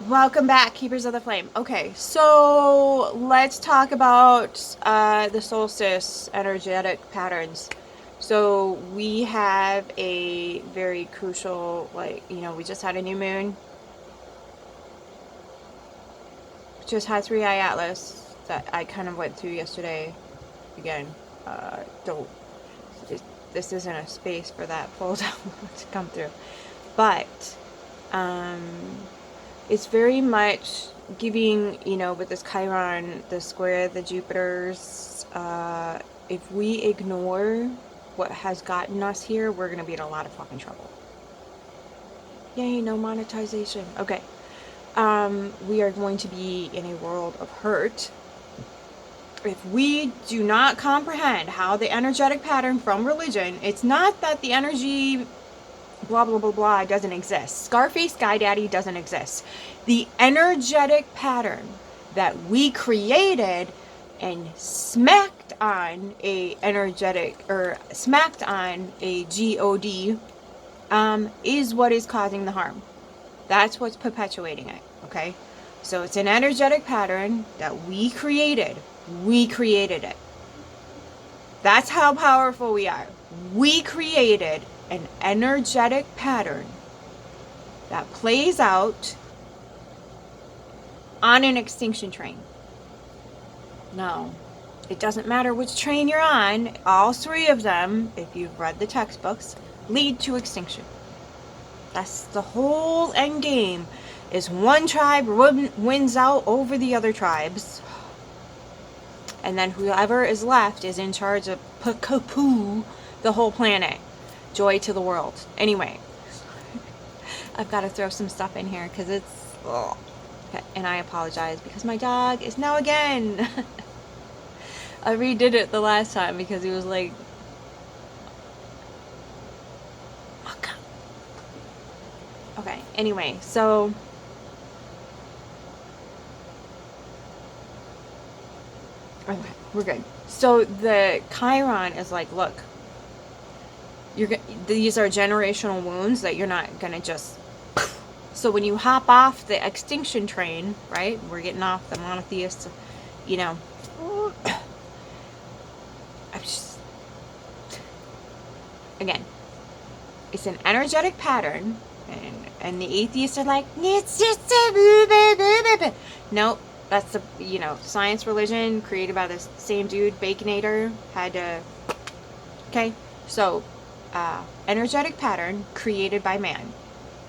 Welcome back, Keepers of the Flame. Okay, so let's talk about the solstice energetic patterns. So we have a very crucial, we just had a new moon. Just had 3-eye atlas that I kind of went through yesterday. Again, don't. This isn't a space for that pull down to come through, but um, it's very much giving, with this Chiron, the square, the Jupiters, if we ignore what has gotten us here, we're going to be in a lot of fucking trouble. Yay, no monetization. Okay. We are going to be in a world of hurt. If we do not comprehend how the energetic pattern from religion, it's not that the energy blah blah blah blah doesn't exist. Scarface Guy Daddy doesn't exist. The energetic pattern that we created and smacked on a energetic or smacked on a God is what is causing the harm. That's what's perpetuating it. Okay, so it's an energetic pattern that we created. We created it. That's how powerful we are. We created an energetic pattern that plays out on an extinction train. No, it doesn't matter which train you're on. All three of them, if you've read the textbooks, lead to extinction. That's the whole end game, is one tribe wins out over the other tribes. And then whoever is left is in charge of the whole planet. Joy to the world. Anyway, I've got to throw some stuff in here because it's... Ugh. Okay, and I apologize because my dog is now again. I redid it the last time because he was like... Okay, anyway, so... Okay, we're good. So the Chiron is like, look, these are generational wounds that you're not gonna just. So when you hop off the extinction train, right? We're getting off the monotheists, I'm just, again, it's an energetic pattern, and the atheists are like, it's just a nope. That's the, science religion created by this same dude, Baconator, had to... Okay, so, energetic pattern created by man.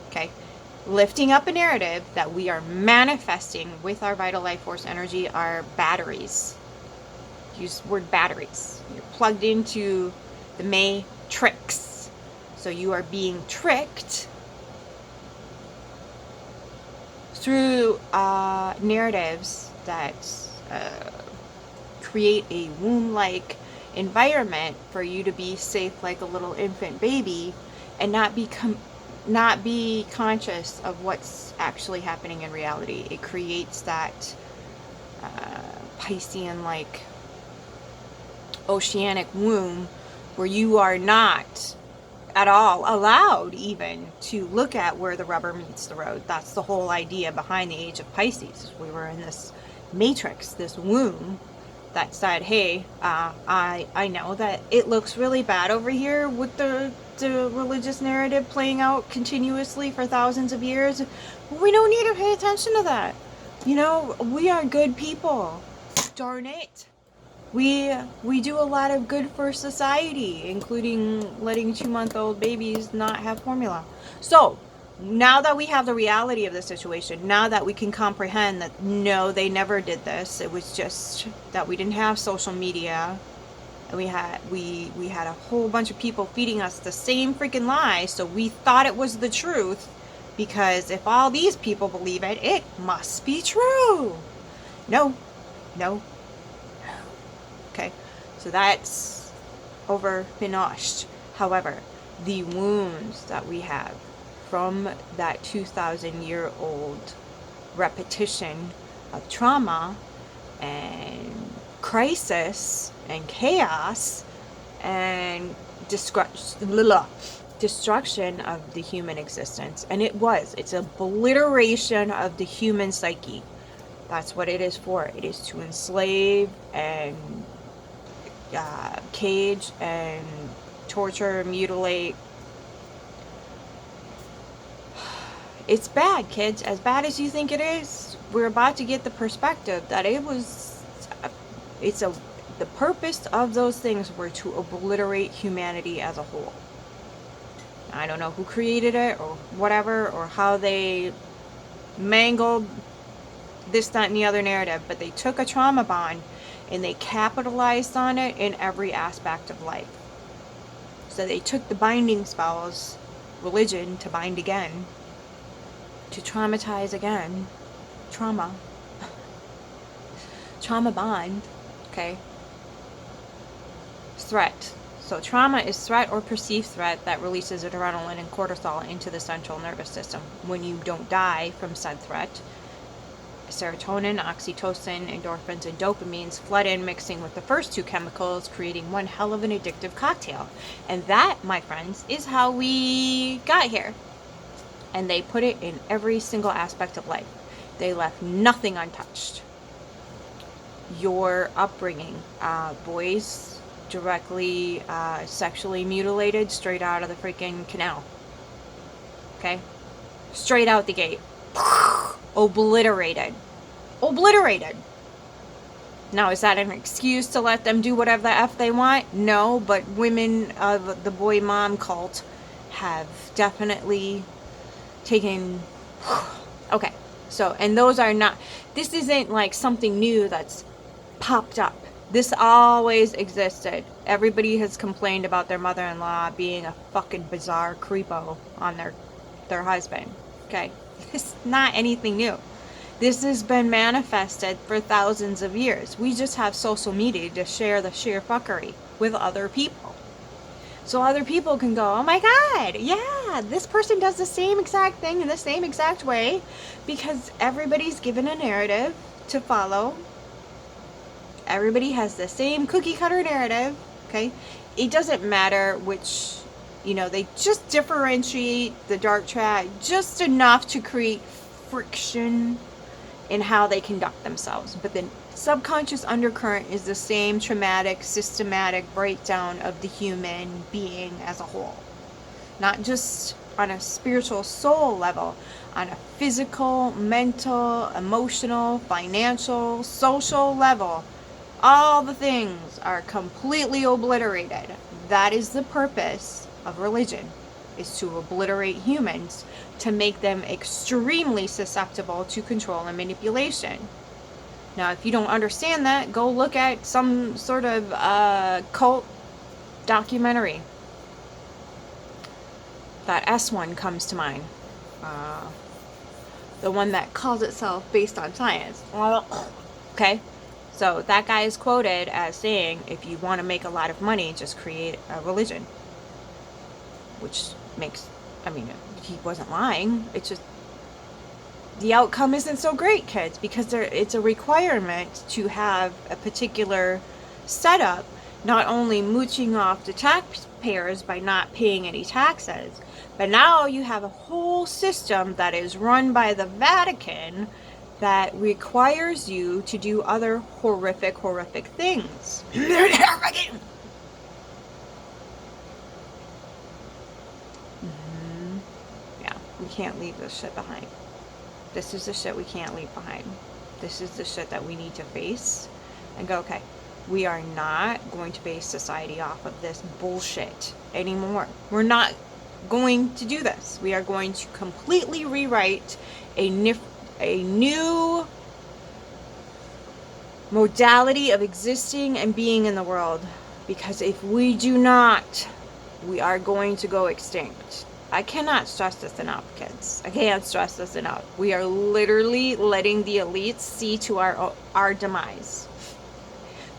Okay, lifting up a narrative that we are manifesting with our vital life force energy are batteries. Use the word batteries. You're plugged into the matrix. So you are being tricked through narratives that create a womb-like environment for you to be safe like a little infant baby and not be conscious of what's actually happening in reality. It creates that Piscean-like oceanic womb where you are not at all allowed even to look at where the rubber meets the road. That's the whole idea behind the age of Pisces. We were in this matrix, this womb that said, hey, I know that it looks really bad over here with the religious narrative playing out continuously for thousands of years. We don't need to pay attention to that. We are good people. Darn it. We do a lot of good for society, including letting 2-month-old babies not have formula. So, now that we have the reality of the situation, now that we can comprehend that no, they never did this, it was just that we didn't have social media, and we had a whole bunch of people feeding us the same freaking lie, so we thought it was the truth, because if all these people believe it, it must be true. No. Okay, so that's over finished. However, the wounds that we have from that 2,000-year-old repetition of trauma and crisis and chaos and destruction of the human existence. And it's obliteration of the human psyche. That's what it is for. It is to enslave and cage and torture, mutilate. It's bad, kids. As bad as you think it is, we're about to get the perspective that the purpose of those things were to obliterate humanity as a whole. I don't know who created it or whatever, or how they mangled this, that, and the other narrative, but they took a trauma bond and they capitalized on it in every aspect of life. So they took the binding spells, religion, to bind again, to traumatize again. Trauma bond. Okay. Threat. So trauma is threat or perceived threat that releases adrenaline and cortisol into the central nervous system. When you don't die from said threat, serotonin, oxytocin, endorphins, and dopamines flood in, mixing with the first two chemicals, creating one hell of an addictive cocktail. And that, my friends, is how we got here. And they put it in every single aspect of life. They left nothing untouched. Your upbringing, boys directly sexually mutilated straight out of the freaking canal. Okay? Straight out the gate. Obliterated. Now, is that an excuse to let them do whatever the F they want? No, but women of the boy mom cult have definitely taken... Okay, so, and those are not... This isn't like something new that's popped up. This always existed. Everybody has complained about their mother-in-law being a fucking bizarre creepo on their husband. Okay? It's not anything new. This has been manifested for thousands of years. We just have social media to share the sheer fuckery with other people. So other people can go, oh my God, yeah, this person does the same exact thing in the same exact way, because everybody's given a narrative to follow. Everybody has the same cookie cutter narrative, okay? It doesn't matter which, they just differentiate the dark track just enough to create friction in how they conduct themselves. But the subconscious undercurrent is the same traumatic, systematic breakdown of the human being as a whole. Not just on a spiritual soul level, on a physical, mental, emotional, financial, social level. All the things are completely obliterated. That is the purpose of religion, is to obliterate humans, to make them extremely susceptible to control and manipulation. Now, if you don't understand that, go look at some sort of cult documentary. That S one comes to mind. The one that calls itself based on science. Okay? So that guy is quoted as saying, if you want to make a lot of money, just create a religion. Which makes, he wasn't lying. It's just, the outcome isn't so great, kids, because it's a requirement to have a particular setup, not only mooching off the taxpayers by not paying any taxes, but now you have a whole system that is run by the Vatican that requires you to do other horrific things. Yeah, we can't leave this shit behind. This is the shit we can't leave behind. This is the shit that we need to face and go, okay, we are not going to base society off of this bullshit anymore. We're not going to do this. We are going to completely rewrite a new modality of existing and being in the world. Because if we do not, we are going to go extinct. I cannot stress this enough, kids. I can't stress this enough. We are literally letting the elites see to our demise.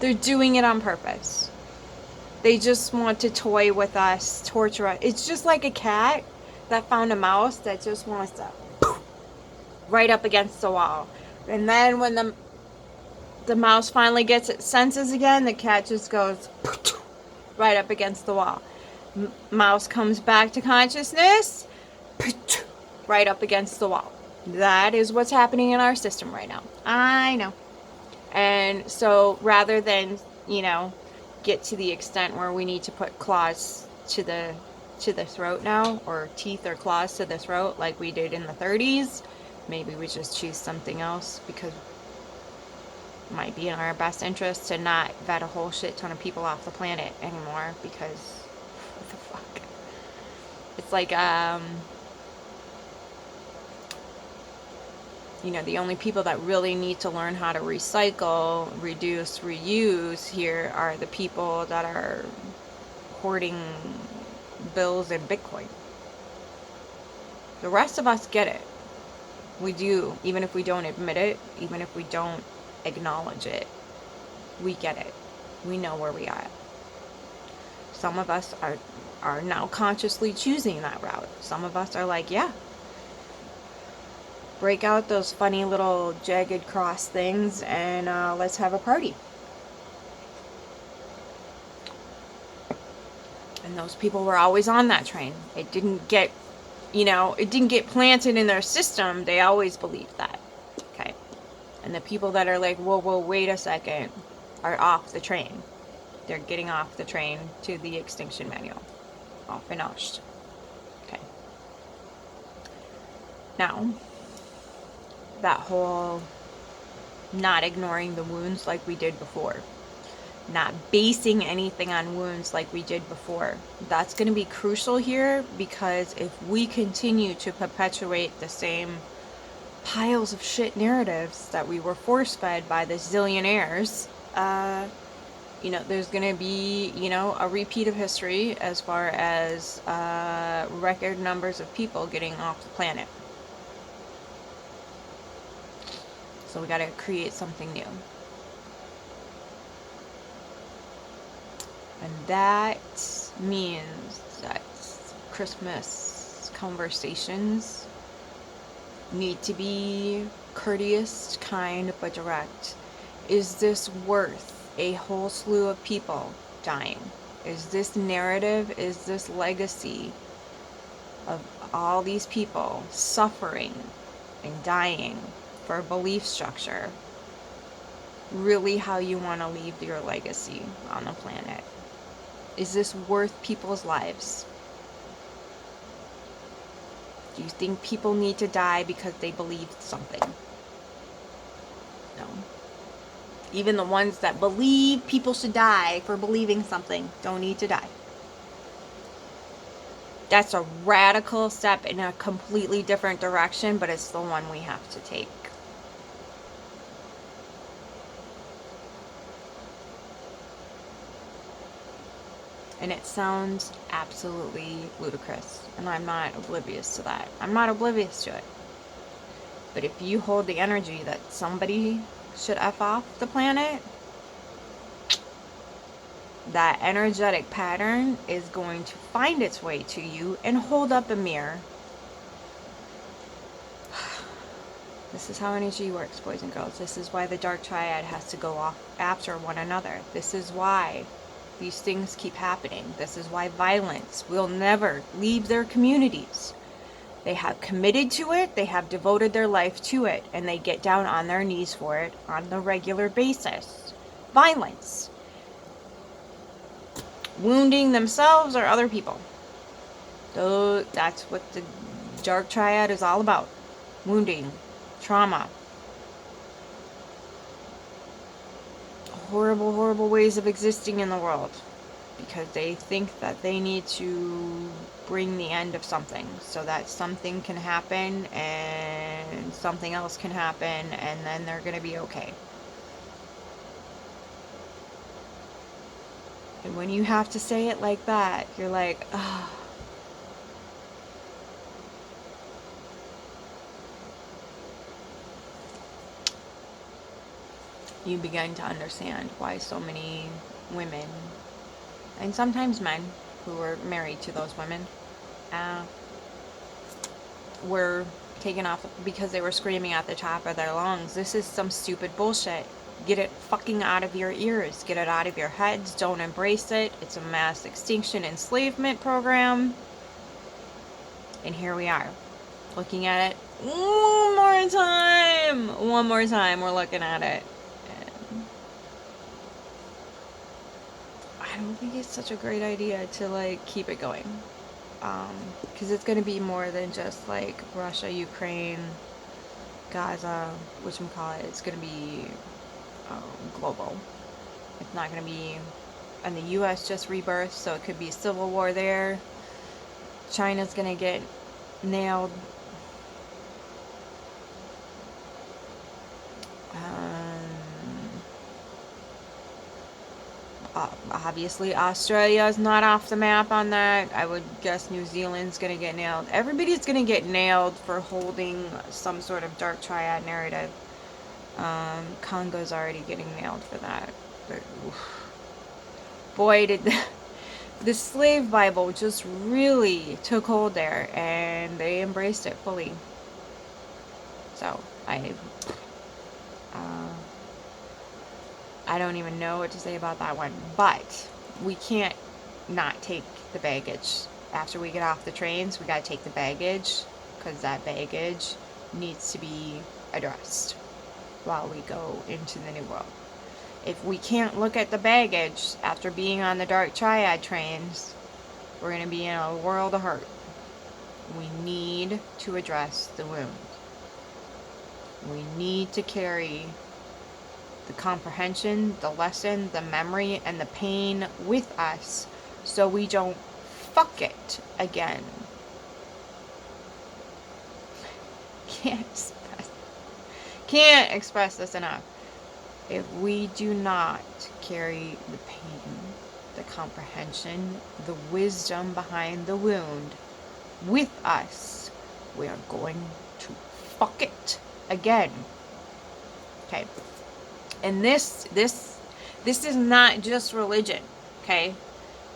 They're doing it on purpose. They just want to toy with us, torture us. It's just like a cat that found a mouse that just wants to right up against the wall. And then when the mouse finally gets its senses again, the cat just goes right up against the wall. Mouse comes back to consciousness, right up against the wall. That is what's happening in our system right now. I know. And so rather than, get to the extent where we need to put claws to the throat now, or teeth or claws to the throat like we did in the 30s, maybe we just choose something else, because it might be in our best interest to not vet a whole shit ton of people off the planet anymore, because what the fuck? It's like, the only people that really need to learn how to recycle, reduce, reuse here are the people that are hoarding bills and Bitcoin. The rest of us get it. We do, even if we don't admit it, even if we don't acknowledge it. We get it. We know where we are. Some of us are now consciously choosing that route. Some of us are like, yeah, break out those funny little jagged cross things and let's have a party. And those people were always on that train. It didn't get, it didn't get planted in their system. They always believed that. Okay. And the people that are like, whoa, wait a second, are off the train. They're getting off the train to the extinction manual. All finished. Okay. Now, that whole not ignoring the wounds like we did before, not basing anything on wounds like we did before, that's going to be crucial here, because if we continue to perpetuate the same piles of shit narratives that we were force-fed by the zillionaires, there's going to be, a repeat of history as far as record numbers of people getting off the planet. So we got to create something new. And that means that Christmas conversations need to be courteous, kind, but direct. Is this worth a whole slew of people dying? Is this narrative, is this legacy of all these people suffering and dying for a belief structure really how you want to leave your legacy on the planet? Is this worth people's lives? Do you think people need to die because they believed something? No. Even the ones that believe people should die for believing something don't need to die. That's a radical step in a completely different direction, but it's the one we have to take. And it sounds absolutely ludicrous, and I'm not oblivious to that. I'm not oblivious to it. But if you hold the energy that somebody should F off the planet, that energetic pattern is going to find its way to you and hold up a mirror. This is how energy works, boys and girls. This is why the dark triad has to go off after one another. This is why these things keep happening. This is why violence will never leave their communities. They have committed to it, they have devoted their life to it, and they get down on their knees for it on a regular basis. Violence. Wounding themselves or other people. So that's what the dark triad is all about. Wounding. Trauma. Horrible, horrible ways of existing in the world. Because they think that they need to bring the end of something so that something can happen and something else can happen and then they're going to be okay. And when you have to say it like that, you're like, ah. Oh. You begin to understand why so many women, and sometimes men who were married to those women, were taken off because they were screaming at the top of their lungs, this is some stupid bullshit. Get it fucking out of your ears. Get it out of your heads. Don't embrace it. It's a mass extinction enslavement program. And here we are, looking at it one more time. One more time, we're looking at it. And I don't think it's such a great idea to, like, keep it going. Because it's going to be more than just, like, Russia, Ukraine, Gaza, whatchamacallit. It's going to be global. It's not going to be... And the U.S. just rebirthed, so it could be civil war there. China's going to get nailed. Obviously, Australia is not off the map on that. I would guess New Zealand's going to get nailed. Everybody's going to get nailed for holding some sort of dark triad narrative. Congo's already getting nailed for that. But, boy, did the slave Bible just really took hold there, and they embraced it fully. So, I don't even know what to say about that one. But we can't not take the baggage. After we get off the trains, we got to take the baggage, because that baggage needs to be addressed while we go into the new world. If we can't look at the baggage after being on the dark triad trains, we're going to be in a world of hurt. We need to address the wound. We need to carry the comprehension, the lesson, the memory, and the pain with us so we don't fuck it again. Can't express this enough. If we do not carry the pain, the comprehension, the wisdom behind the wound with us, we are going to fuck it again. Okay. And this is not just religion, okay?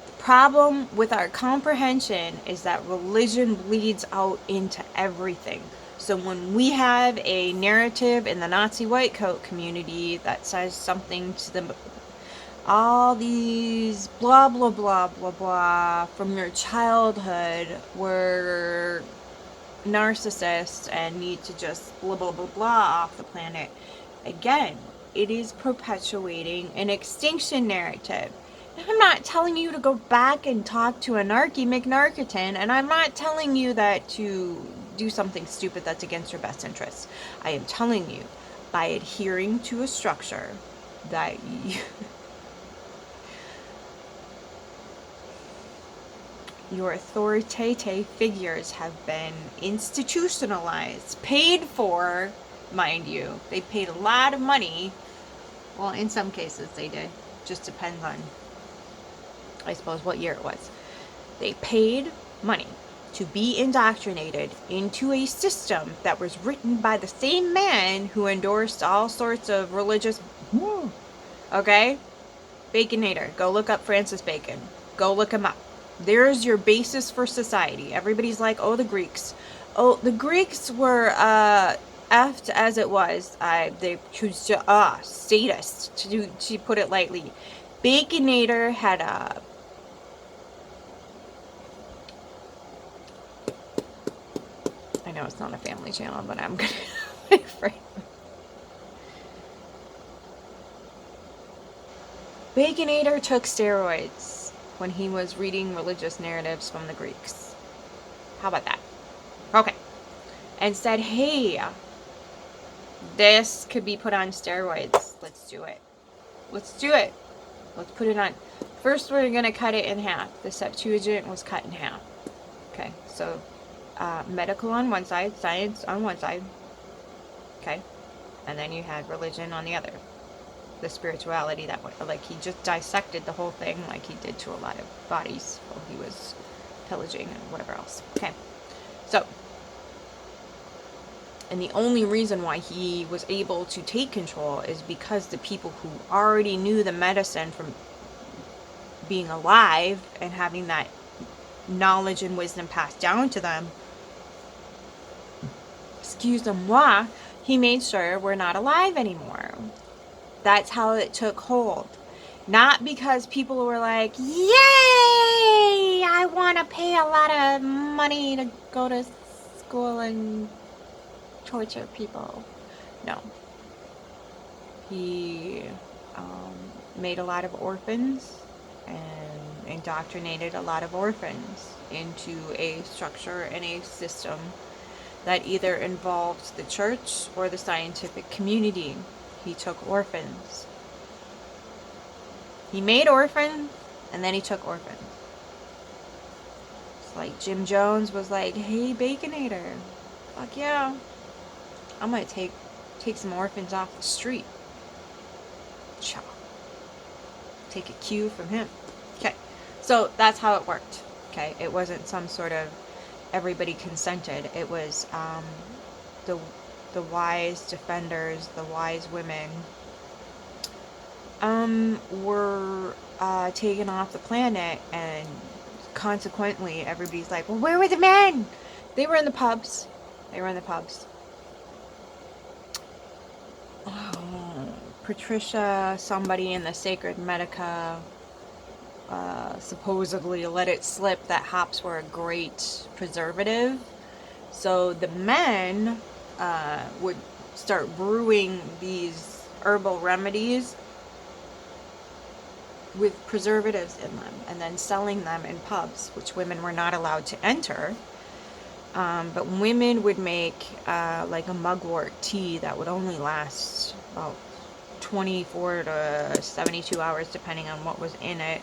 The problem with our comprehension is that religion bleeds out into everything. So when we have a narrative in the Nazi white coat community that says something to them, all these blah, blah, blah, blah, blah from your childhood were narcissists and need to just blah, blah, blah, blah off the planet. Again, it is perpetuating an extinction narrative. I'm not telling you to go back and talk to Anarchy McNarkiton, and I'm not telling you that to do something stupid that's against your best interests. I am telling you, by adhering to a structure that your authoritative figures have been institutionalized, paid for, mind you. They paid a lot of money. Well, in some cases they did. Just depends on, I suppose, what year it was. They paid money to be indoctrinated into a system that was written by the same man who endorsed all sorts of religious... Okay? Baconator. Go look up Francis Bacon. Go look him up. There's your basis for society. Everybody's like, oh, the Greeks. Oh, the Greeks were effed as it was. They choose sadist, to put it lightly. Baconator had a... I know it's not a family channel, but I'm gonna... Baconator took steroids when he was reading religious narratives from the Greeks. How about that? Okay. And said, hey, this could be put on steroids. Let's do it. Let's do it. Let's put it on. First, we're going to cut it in half. The Septuagint was cut in half. Okay, so medical on one side, science on one side. Okay, and then you had religion on the other. The spirituality that way. Like, he just dissected the whole thing like he did to a lot of bodies while he was pillaging and whatever else. Okay, so, and the only reason why he was able to take control is because the people who already knew the medicine from being alive and having that knowledge and wisdom passed down to them, excuse-moi, he made sure we're not alive anymore. That's how it took hold. Not because people were like, yay, I want to pay a lot of money to go to school and torture people. No. He made a lot of orphans and indoctrinated a lot of orphans into a structure and a system that either involved the church or the scientific community. He took orphans. He made orphans, and then he took orphans. It's like Jim Jones was like, hey, Baconator, fuck yeah, I'm gonna take some orphans off the street. Cha. Take a cue from him. Okay, so that's how it worked. Okay, it wasn't some sort of everybody consented. It was the wise defenders, the wise women, were taken off the planet, and consequently everybody's like, well, where were the men? They were in the pubs. Patricia, somebody in the Sacred Medica, supposedly let it slip that hops were a great preservative. So the men would start brewing these herbal remedies with preservatives in them and then selling them in pubs, which women were not allowed to enter. But women would make like a mugwort tea that would only last about 24 to 72 hours depending on what was in it.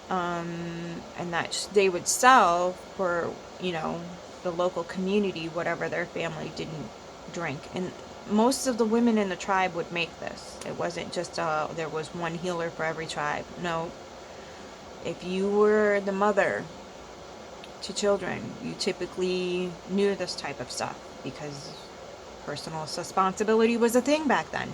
And that they would sell for, the local community, whatever their family didn't drink. And most of the women in the tribe would make this. It wasn't just there was one healer for every tribe. No. If you were the mother to children, you typically knew this type of stuff because personal responsibility was a thing back then.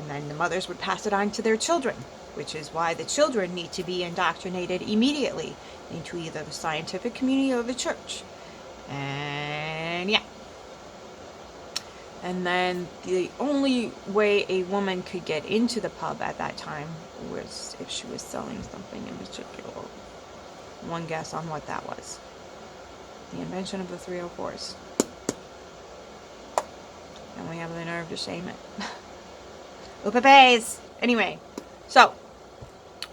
And then the mothers would pass it on to their children, which is why the children need to be indoctrinated immediately into either the scientific community or the church. And yeah. And then the only way a woman could get into the pub at that time was if she was selling something in particular. One guess on what that was. The invention of the 304s. And we have the nerve to shame it. Oopapes! Anyway, so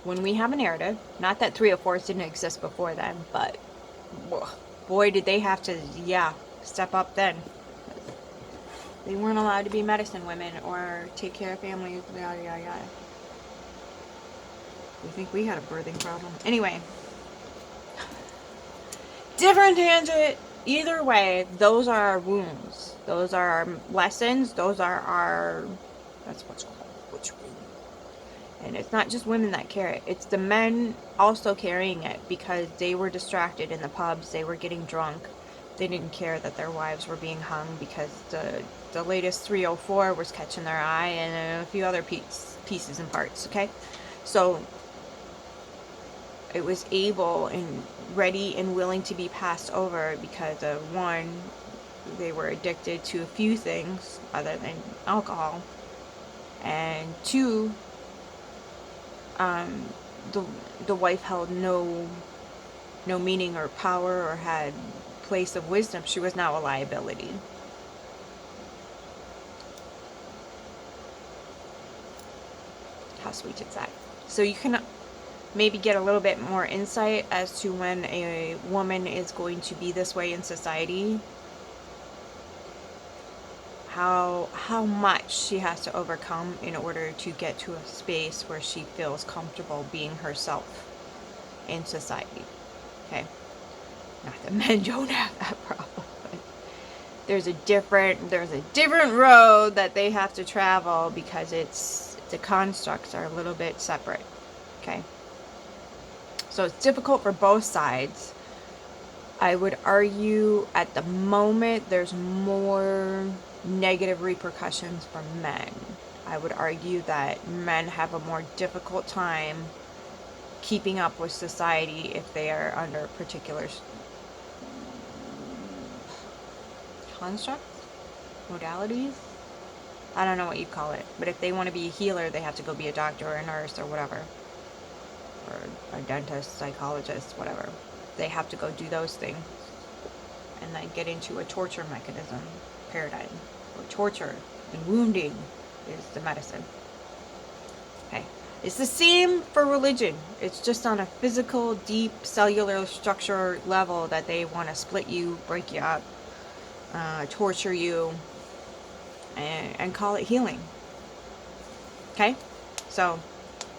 when we have a narrative, not that 304s didn't exist before then, but boy did they have to, step up then. They weren't allowed to be medicine women or take care of families, yada yada yada. We think we had a birthing problem. Anyway. Different tangent. Either way, those are our wounds. Those are our lessons. Those are our... That's what's called witch wound. And it's not just women that carry it. It's the men also carrying it because they were distracted in the pubs. They were getting drunk. They didn't care that their wives were being hung because the latest 304 was catching their eye and a few other pieces and parts, okay? So it was able and ready and willing to be passed over because of, one, they were addicted to a few things other than alcohol, and two, the wife held no meaning or power or had place of wisdom. She was now a liability. How sweet is that? So you can maybe get a little bit more insight as to when a woman is going to be this way in society. How much she has to overcome in order to get to a space where she feels comfortable being herself in society. Okay? Not that men don't have that problem, but there's a different road that they have to travel because the constructs are a little bit separate. Okay? So it's difficult for both sides. I would argue at the moment there's more negative repercussions for men. I would argue that men have a more difficult time keeping up with society if they are under particular constructs, modalities. I don't know what you call it. But if they want to be a healer, they have to go be a doctor or a nurse or whatever. Or a dentist, psychologist, whatever. They have to go do those things. And then get into a torture mechanism paradigm. Or torture and wounding is the medicine. Okay. It's the same for religion. It's just on a physical, deep, cellular structure level that they want to split you, break you up, torture you, and call it healing. Okay? So,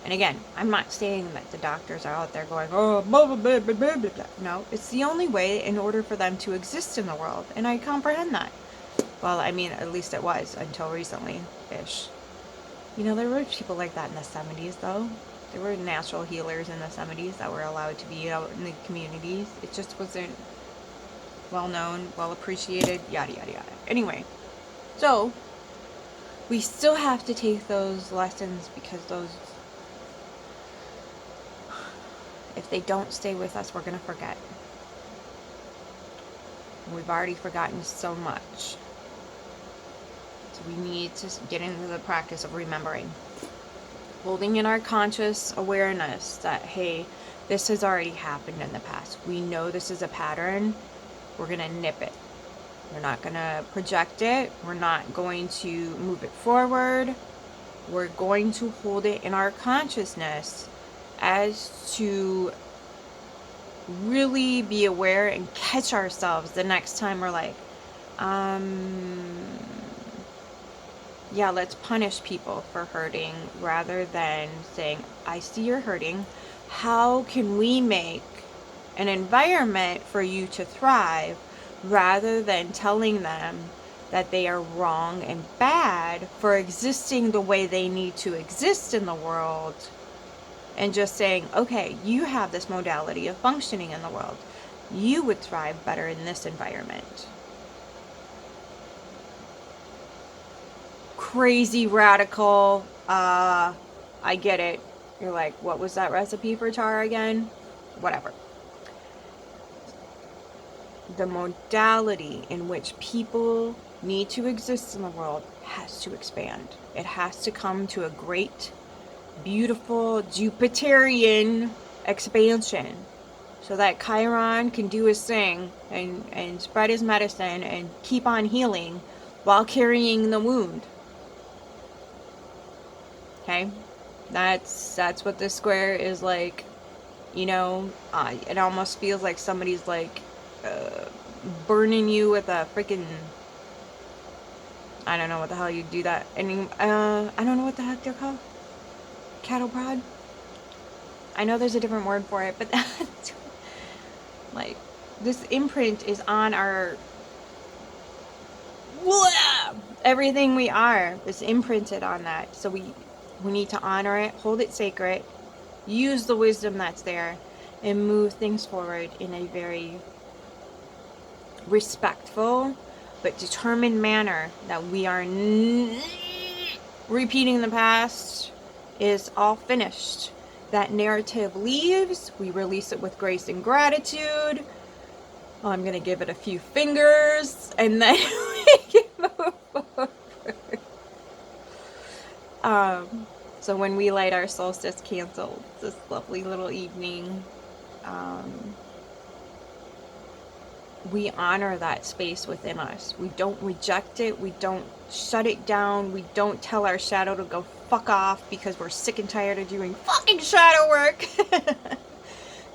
and again, I'm not saying that the doctors are out there going, oh, blah, blah, blah, blah, blah, blah. No, it's the only way in order for them to exist in the world. And I comprehend that. Well, I mean, at least it was until recently-ish. You know, there were people like that in the 70s, though. There were natural healers in the 70s that were allowed to be out in the communities. It just wasn't well known, well appreciated, yada, yada, yada. Anyway, so we still have to take those lessons because those, if they don't stay with us, we're going to forget. We've already forgotten so much. We need to get into the practice of remembering. Holding in our conscious awareness that, hey, this has already happened in the past. We know this is a pattern. We're going to nip it. We're not going to project it. We're not going to move it forward. We're going to hold it in our consciousness as to really be aware and catch ourselves the next time we're like, yeah, let's punish people for hurting rather than saying, I see you're hurting. How can we make an environment for you to thrive rather than telling them that they are wrong and bad for existing the way they need to exist in the world, and just saying, okay, you have this modality of functioning in the world. You would thrive better in this environment. Crazy radical, I get it. You're like, what was that recipe for Tara again? Whatever. The modality in which people need to exist in the world has to expand. It has to come to a great, beautiful Jupiterian expansion so that Chiron can do his thing and spread his medicine and keep on healing while carrying the wound. Okay, that's what this square is like. You know, it almost feels like somebody's like burning you with a freaking, I don't know what the hell you do that. And I don't know what the heck they're called. Cattle prod. I know there's a different word for it, but that's like, this imprint is on our, everything we are is imprinted on that. So we need to honor it, hold it sacred, use the wisdom that's there, and move things forward in a very respectful but determined manner, that we are repeating the past is all finished. That narrative leaves, we release it with grace and gratitude. I'm going to give it a few fingers, and then we can move forward. So when we light our solstice candles, this lovely little evening, we honor that space within us. We don't reject it. We don't shut it down. We don't tell our shadow to go fuck off because we're sick and tired of doing fucking shadow work.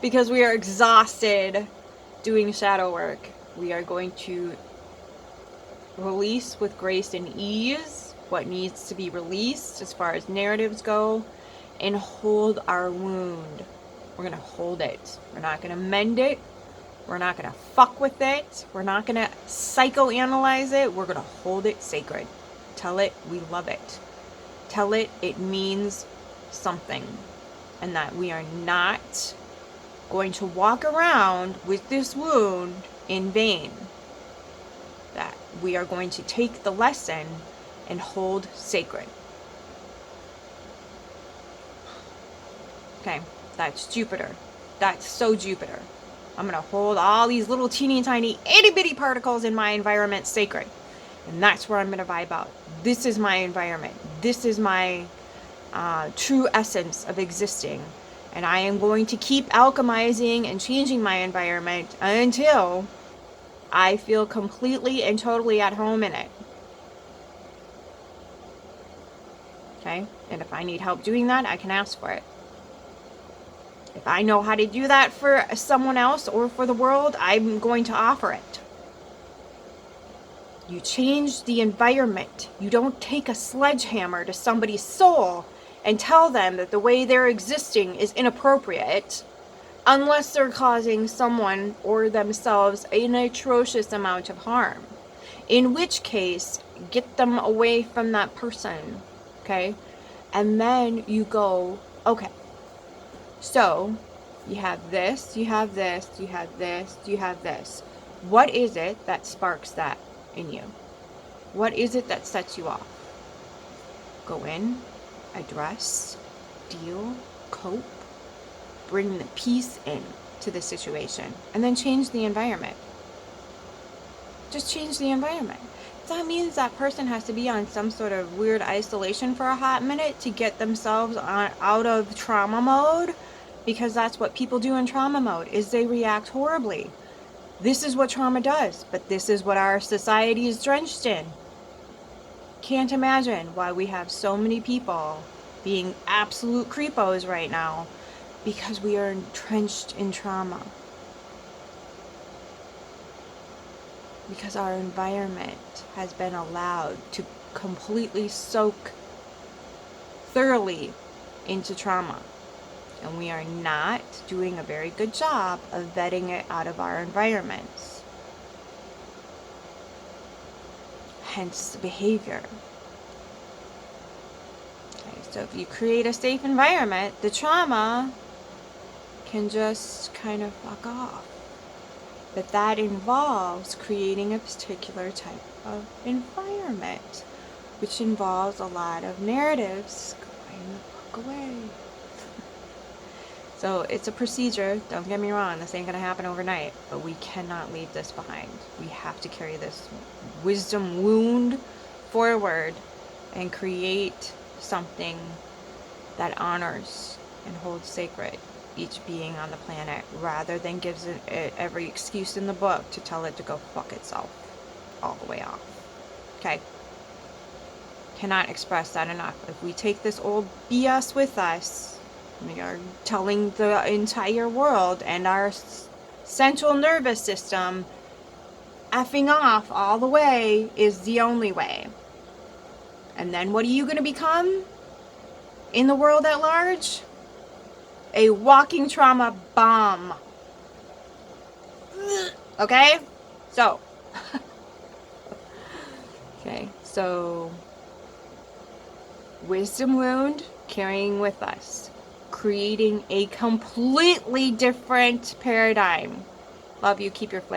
Because we are exhausted doing shadow work. We are going to release with grace and ease what needs to be released as far as narratives go, and hold our wound. We're going to hold it. We're not going to mend it. We're not going to fuck with it. We're not going to psychoanalyze it. We're going to hold it sacred. Tell it we love it. Tell it it means something. And that we are not going to walk around with this wound in vain. That we are going to take the lesson and hold sacred. Okay, that's Jupiter. That's so Jupiter. I'm going to hold all these little teeny tiny itty bitty particles in my environment sacred. And that's where I'm going to vibe out. This is my environment. This is my true essence of existing. And I am going to keep alchemizing and changing my environment until I feel completely and totally at home in it. Okay? And if I need help doing that, I can ask for it. If I know how to do that for someone else or for the world, I'm going to offer it. You change the environment. You don't take a sledgehammer to somebody's soul and tell them that the way they're existing is inappropriate unless they're causing someone or themselves an atrocious amount of harm. In which case, get them away from that person, okay? And then you go, okay, so you have this, you have this, you have this, you have this. What is it that sparks that in you? What is it that sets you off? Go in, address, deal, cope, bring the peace in to the situation, and then change the environment. Just change the environment. That means that person has to be on some sort of weird isolation for a hot minute to get themselves out of trauma mode, because that's what people do in trauma mode, is they react horribly. This is what trauma does, but this is what our society is drenched in. Can't imagine why we have so many people being absolute creepos right now, because we are entrenched in trauma. Because our environment has been allowed to completely soak thoroughly into trauma. And we are not doing a very good job of vetting it out of our environments. Hence the behavior. Okay, so if you create a safe environment, the trauma can just kind of fuck off. But that involves creating a particular type of environment, which involves a lot of narratives going the fuck away. So it's a procedure, don't get me wrong, this ain't gonna happen overnight, but we cannot leave this behind. We have to carry this wisdom wound forward and create something that honors and holds sacred each being on the planet, rather than gives it every excuse in the book to tell it to go fuck itself all the way off. Okay? Cannot express that enough. If we take this old BS with us, we are telling the entire world and our central nervous system effing off all the way is the only way. And then what are you going to become in the world at large? A walking trauma bomb. Okay? So. Okay, so. Wisdom wound, carrying with us. Creating a completely different paradigm. Love you, keep your flame.